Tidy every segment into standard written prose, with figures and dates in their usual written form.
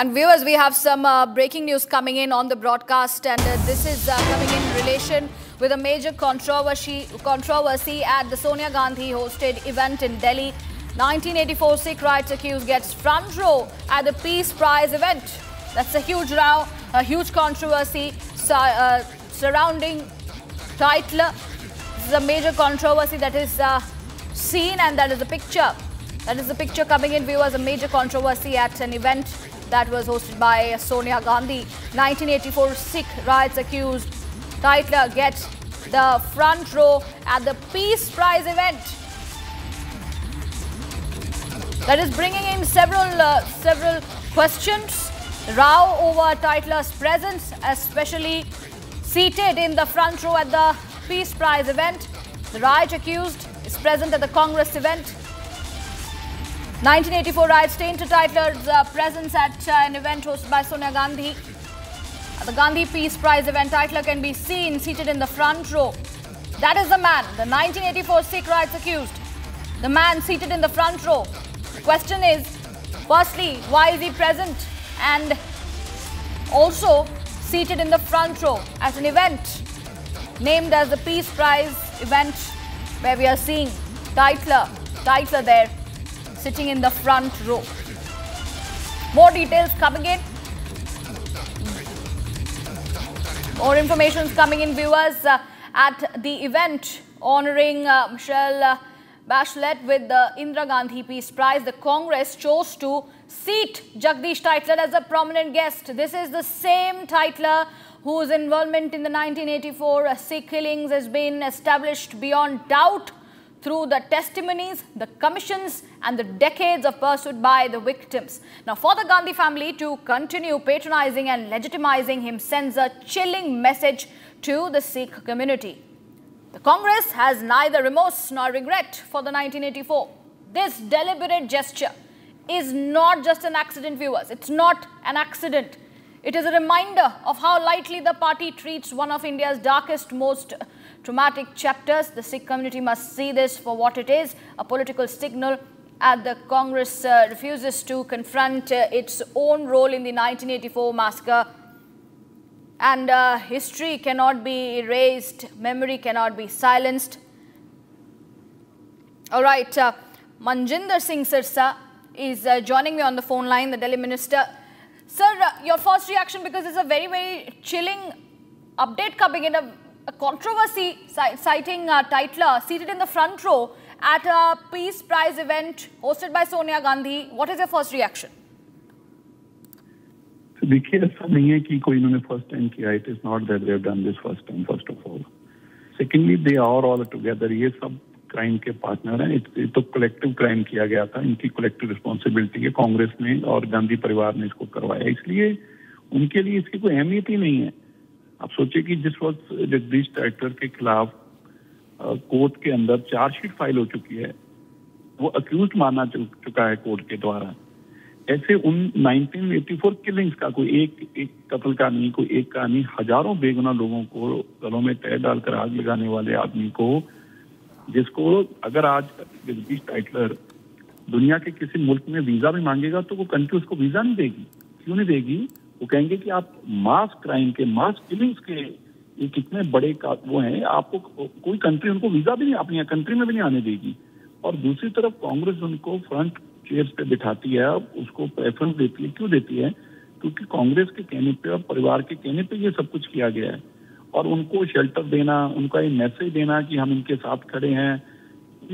And viewers, we have some breaking news coming in on the broadcast, and this is coming in relation with a major controversy at the Sonia Gandhi hosted event in Delhi. 1984 Sikh rights accused gets front row at the Peace Prize event. That's a huge row, a huge controversy surrounding Tytler. This is a major controversy that is seen, and that is the picture. That is the picture coming in, viewers. A major controversy at an event that was hosted by Sonia Gandhi. 1984 Sikh rights accused Tytler gets the front row at the Peace Prize event. That is bringing in several questions. Row over Tytler's presence, especially seated in the front row at the Peace Prize event. The right accused is present at the Congress event. 1984 riots tainted Tytler's presence at an event hosted by Sonia Gandhi. At the Gandhi Peace Prize event, Tytler can be seen seated in the front row. That is the man, the 1984 Sikh rights accused. The man seated in the front row. The question is, firstly, why is he present and also seated in the front row at an event named as the Peace Prize event, where we are seeing Tytler there, sitting in the front row. More details coming in. More information is coming in, viewers. At the event honoring Michelle Bachelet with the Indira Gandhi Peace Prize, the Congress chose to seat Jagdish Tytler as a prominent guest. This is the same Tytler whose involvement in the 1984 Sikh killings has been established beyond doubt through the testimonies, the commissions and the decades of pursuit by the victims. Now, for the Gandhi family to continue patronizing and legitimizing him sends a chilling message to the Sikh community. The Congress has neither remorse nor regret for the 1984. This deliberate gesture is not just an accident, viewers. It's not an accident. It is a reminder of how lightly the party treats one of India's darkest, most traumatic chapters. The Sikh community must see this for what it is, a political signal, as the Congress refuses to confront its own role in the 1984 massacre. And history cannot be erased, memory cannot be silenced. All right, Manjinder Singh Sirsa is joining me on the phone line, the Delhi Minister. Sir, your first reaction, because it's a very chilling update coming in, a controversy citing Tytler seated in the front row at a Peace Prize event hosted by Sonia Gandhi. What is your first reaction? देखिए, ऐसा नहीं है कि कोई इन्होंने first time किया. It is not that they have done this first time, first of all. Secondly, they are all together. ये सब क्राइम के पार्टनर हैं. ये तो कलेक्टिव क्राइम किया गया था. इनकी कलेक्टिव रिस्पॉन्सिबिलिटी है. कांग्रेस ने और गांधी परिवार ने इसको करवाया, इसलिए उनके लिए इसकी कोई अहमियत ही नहीं है. आप सोचिए कि जिस वक्त जगदीश टाइटलर के खिलाफ कोर्ट के अंदर चार्जशीट फाइल हो चुकी है, वो अक्यूज माना चुका है कोर्ट के द्वारा. ऐसे उन 1984 किलिंग्स का कोई एक कत्ल का नहीं, कोई एक का नहीं, हजारों बेगुनाह लोगों को गलों में तय डालकर आग लगाने वाले आदमी को, जिसको अगर आज जगदीश टाइटलर दुनिया के किसी मुल्क में वीजा भी मांगेगा तो वो कंट्री उसको वीजा नहीं देगी. क्यों नहीं देगी? वो कहेंगे कि आप मास क्राइम के, मास किलिंग्स के ये कितने बड़े वो हैं, आपको कोई कंट्री उनको वीजा भी नहीं, अपनी कंट्री में भी नहीं आने देगी. और दूसरी तरफ कांग्रेस उनको फ्रंट चेयर्स पे बिठाती है, उसको प्रेफरेंस देती है. क्यों देती है? क्योंकि कांग्रेस के कहने पे और परिवार के कहने पे ये सब कुछ किया गया है. और उनको शेल्टर देना, उनका ये मैसेज देना कि हम इनके साथ खड़े हैं,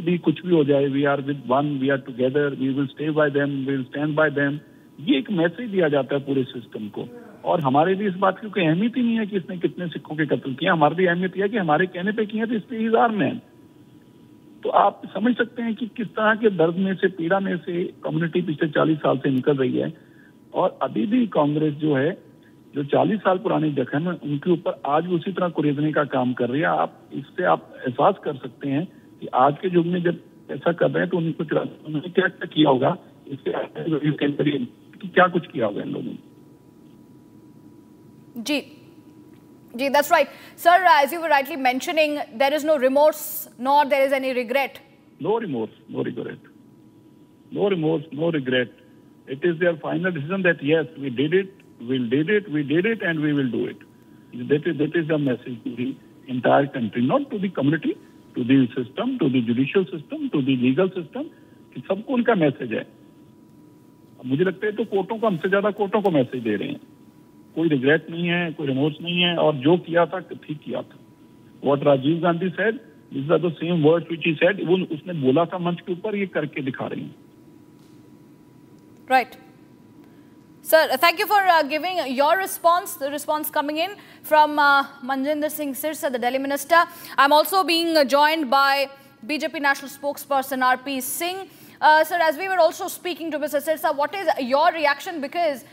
भी कुछ भी हो जाए, we are with one, we are together, we will stay by them, we will stand by them. ये एक मैसेज दिया जाता है पूरे सिस्टम को. और हमारे लिए इस बात की कोई अहमियत ही नहीं है कि इसने कितने सिखों के कत्ल किया. हमारे लिए अहमियत यह है कि हमारे कहने पे किए, तो इसलिए ही इज आवर मैन. तो आप समझ सकते हैं कि किस तरह के दर्द में से, पीड़ा में से कम्युनिटी पिछले 40 साल से निकल रही है. और अभी भी कांग्रेस जो है, जो 40 साल पुराने जख्म है, उनके ऊपर आज भी उसी तरह कुरेदने का काम कर रही है. आप इससे आप एहसास कर सकते हैं कि आज के युग में जब ऐसा कर रहे हैं तो उन्होंने क्या क्या किया होगा, इससे कि क्या कुछ किया होगा इन लोगों ने. जी, that's right. Sir, as you were rightly mentioning, there is no remorse nor there is any regret. No remorse, no regret. No remorse, no regret. It is their final decision that yes, we did it, we did it, and we will do it. That is the message to the entire country, not to the community, to the system, to the judicial system, to the legal system. कि सबको उनका message है. मुझे लगता है तो कोर्टों को हमसे ज्यादा कोर्टों को मैसेज दे रहे हैं. कोई रिग्रेट नहीं है, कोई रिमोर्स नहीं है, और जो किया था ठीक किया था. What Rajiv Gandhi said, these are the same words which he said. वो उसने बोला था मंच के ऊपर, ये करके दिखा रही हैं. Right. Sir, thank you for giving your response. The response coming in from Manjinder Singh Sirsa, the Delhi Minister. I'm also being joined by BJP National Spokesperson R.P. Singh. Sir, as we were also speaking to Mr. Sirsa, what is your reaction? Because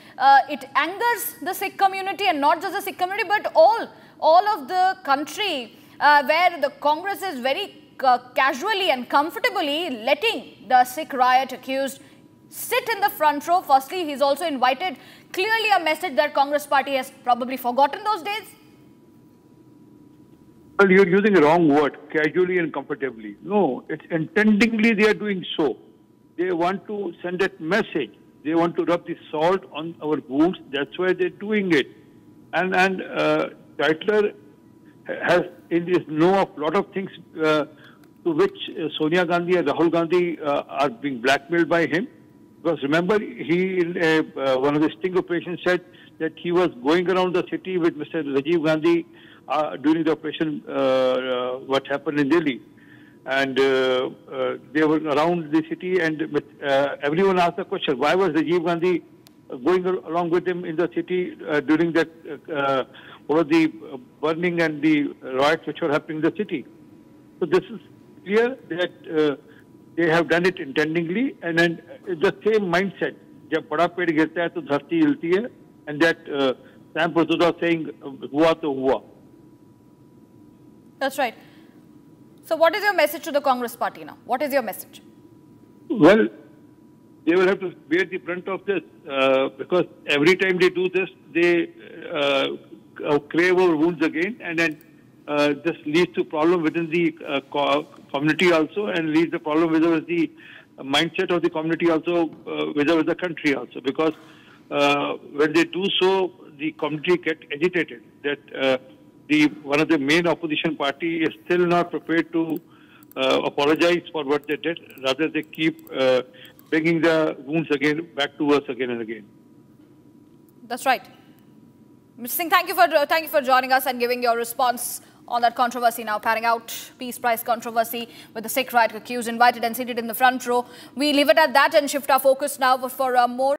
it angers the Sikh community, and not just the Sikh community, but all of the country, where the Congress is very casually and comfortably letting the Sikh riot accused sit in the front row. Firstly, he's also invited clearly a message that Congress party has probably forgotten those days. Well, you're using the wrong word, casually and comfortably. No, it's intendingly they are doing so. They want to send that message. They want to rub the salt on our wounds. That's why they're doing it. And Tytler has in this know of a lot of things to which Sonia Gandhi and Rahul Gandhi are being blackmailed by him. Because remember, he in one of the sting operations said that he was going around the city with Mr. Rajiv Gandhi during the operation, what happened in Delhi. And they were around the city, and everyone asked the question, why was Rajiv Gandhi going along with him in the city during that, over the burning and the riots which were happening in the city? So this is clear that they have done it intendingly, and then the same mindset. जब बड़ा पेड़ गिरता है तो धरती हिलती है, and that Sam Prasuda saying हुआ तो हुआ. That's right. So what is your message to the Congress party now? What is your message? Well, they will have to bear the brunt of this because every time they do this, they crave our wounds again, and then this leads to problem within the community also, and leads to problem with the mindset of the community also, with the country also. Because when they do so, the community get agitated. That one of the main opposition party is still not prepared to apologize for what they did. Rather, they keep bringing the wounds again back to us again and again. That's right. Mr. Singh, thank you for joining us and giving your response on that controversy now, panning out Peace Prize controversy with the Sikh riot accused invited and seated in the front row. We leave it at that and shift our focus now for more.